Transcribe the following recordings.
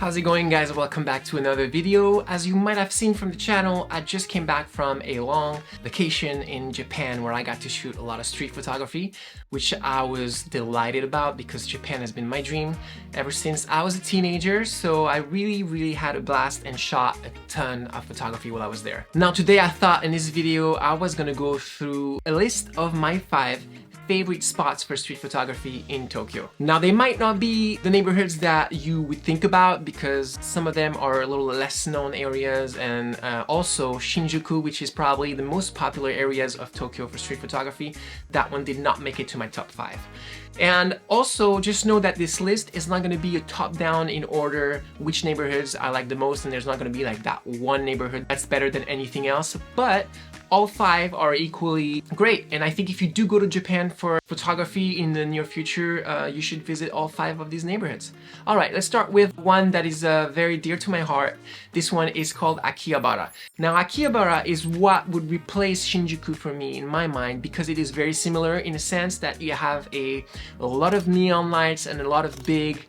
How's it going, guys? Welcome back to another video. As you might have seen from the channel, I just came back from a long vacation in Japan where I got to shoot a lot of street photography, which I was delighted about because Japan has been my dream ever since I was a teenager. So I really had a blast and shot a ton of photography while I was there. Now today I thought in this video I was gonna go through a list of my 5 favorite spots for street photography in Tokyo. Now they might not be the neighborhoods that you would think about because some of them are a little less known areas, and also Shinjuku, which is probably the most popular areas of Tokyo for street photography, that one did not make it to my top 5. And also just know that this list is not going to be a top-down in order which neighborhoods I like the most, and there's not going to be like that one neighborhood that's better than anything else, but all 5 are equally great. And I think if you do go to Japan for photography in the near future, you should visit all 5 of these neighborhoods. All right, let's start with one that is very dear to my heart. This one is called Akihabara. Now Akihabara is what would replace Shinjuku for me in my mind because it is very similar in a sense that you have a lot of neon lights and a lot of big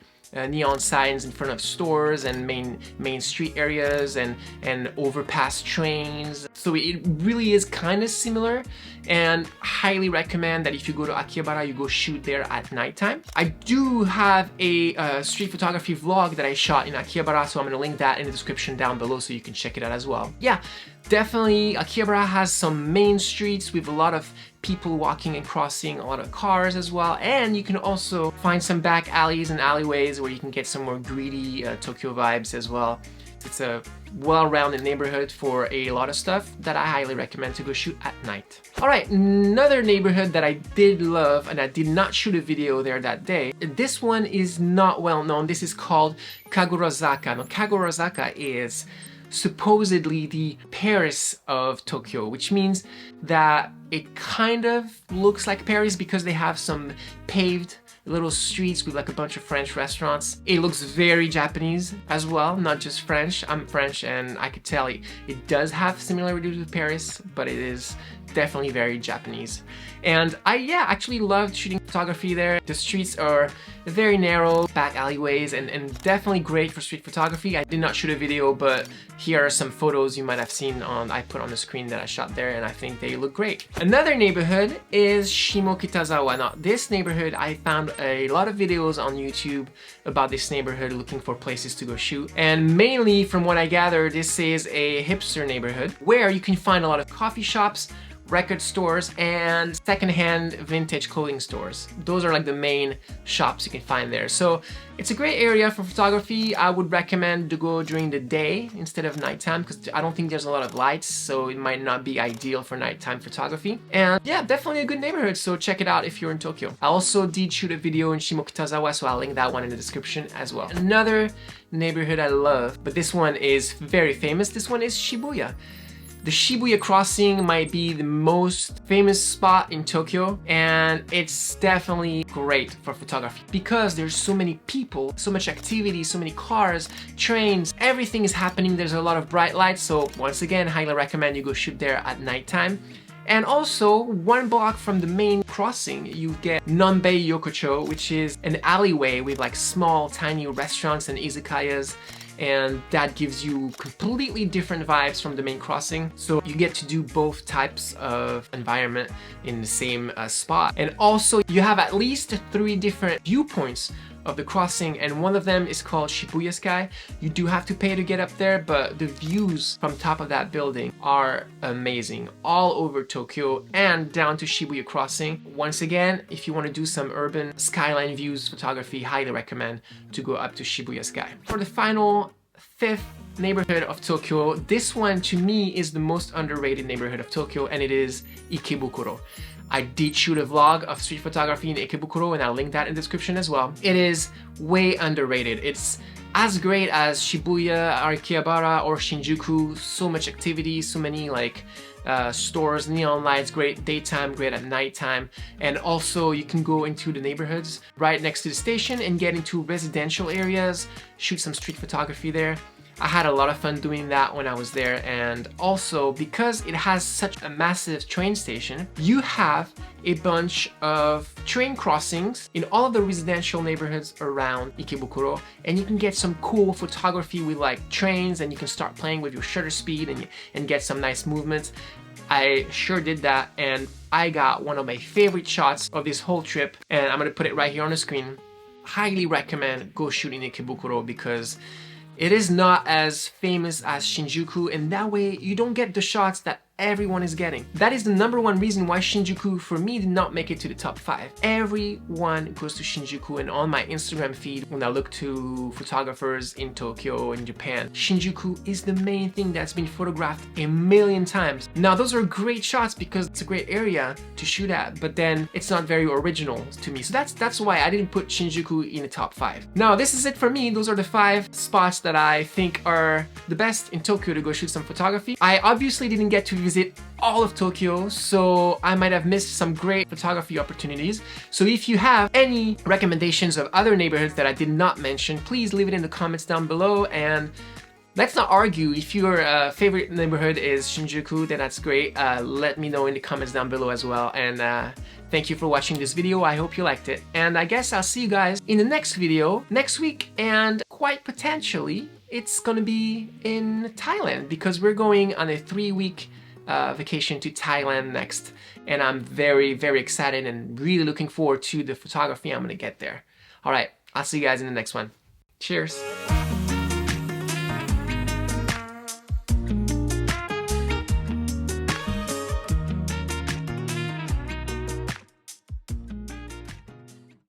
neon signs in front of stores and main street areas and overpass trains. So it really is kind of similar, and highly recommend that if you go to Akihabara, you go shoot there at nighttime. I do have a street photography vlog that I shot in Akihabara, so I'm gonna link that in the description down below so you can check it out as well. Yeah, definitely Akihabara has some main streets with a lot of people walking and crossing, a lot of cars as well, and you can also find some back alleys and alleyways where you can get some more greedy Tokyo vibes as well. It's a well-rounded neighborhood for a lot of stuff that I highly recommend to go shoot at night. Alright, another neighborhood that I did love, and I did not shoot a video there that day. This one is not well known. This is called Kagurazaka. Now Kagurazaka is supposedly the Paris of Tokyo, which means that it kind of looks like Paris because they have some paved little streets with like a bunch of French restaurants. It looks very Japanese as well, not just French. I'm French and I could tell it does have similarities with Paris, but it is definitely very Japanese. And I actually loved shooting photography there. The streets are very narrow, back alleyways, and definitely great for street photography. I did not shoot a video, but here are some photos you might have seen I put on the screen that I shot there, and I think they look great. Another neighborhood is Shimokitazawa. Now this neighborhood, I found a lot of videos on YouTube about this neighborhood looking for places to go shoot, and mainly from what I gather, this is a hipster neighborhood where you can find a lot of coffee shops, record stores, and secondhand vintage clothing stores. Those are like the main shops you can find there. So it's a great area for photography. I would recommend to go during the day instead of nighttime because I don't think there's a lot of lights, so it might not be ideal for nighttime photography. And yeah, definitely a good neighborhood, so check it out if you're in Tokyo. I also did shoot a video in Shimokitazawa, so I'll link that one in the description as well. Another neighborhood I love, but this one is very famous. This one is Shibuya. The Shibuya crossing might be the most famous spot in Tokyo, and it's definitely great for photography because there's so many people, so much activity, so many cars, trains, everything is happening. There's a lot of bright lights, so once again, highly recommend you go shoot there at nighttime. And also, 1 block from the main crossing, you get Nonbei Yokocho, which is an alleyway with like small, tiny restaurants and izakayas. And that gives you completely different vibes from the main crossing. So you get to do both types of environment in the same spot. And also you have at least 3 different viewpoints of the crossing, and one of them is called Shibuya Sky. You do have to pay to get up there, but the views from top of that building are amazing all over Tokyo and down to Shibuya Crossing. Once again, if you want to do some urban skyline views photography, highly recommend to go up to Shibuya Sky. For the final 5th neighborhood of Tokyo, this one to me is the most underrated neighborhood of Tokyo, and it is Ikebukuro. I did shoot a vlog of street photography in Ikebukuro, and I'll link that in the description as well. It is way underrated. It's as great as Shibuya, Akihabara, or Shinjuku. So much activity, so many like stores, neon lights, great daytime, great at nighttime. And also you can go into the neighborhoods right next to the station and get into residential areas, shoot some street photography there. I had a lot of fun doing that when I was there, and also because it has such a massive train station, you have a bunch of train crossings in all of the residential neighborhoods around Ikebukuro, and you can get some cool photography with like trains, and you can start playing with your shutter speed and get some nice movements. I sure did that, and I got one of my favorite shots of this whole trip, and I'm gonna put it right here on the screen. Highly recommend go shoot in Ikebukuro because it is not as famous as Shinjuku, and that way you don't get the shots that everyone is getting. That is the #1 reason why Shinjuku for me did not make it to the top 5. Everyone goes to Shinjuku, and on my Instagram feed when I look to photographers in Tokyo and Japan, Shinjuku is the main thing that's been photographed a million times. Now those are great shots because it's a great area to shoot at, but then it's not very original to me. So that's why I didn't put Shinjuku in the top 5. Now this is it for me. Those are the 5 spots that I think are the best in Tokyo to go shoot some photography. I obviously didn't get to visit all of Tokyo, so I might have missed some great photography opportunities. So if you have any recommendations of other neighborhoods that I did not mention, please leave it in the comments down below, and let's not argue. If your favorite neighborhood is Shinjuku, then that's great. Let me know in the comments down below as well, and thank you for watching this video. I hope you liked it, and I guess I'll see you guys in the next video next week, and quite potentially it's gonna be in Thailand because we're going on a 3-week vacation to Thailand next, and I'm very, very excited and really looking forward to the photography I'm gonna get there. All right, I'll see you guys in the next one. Cheers.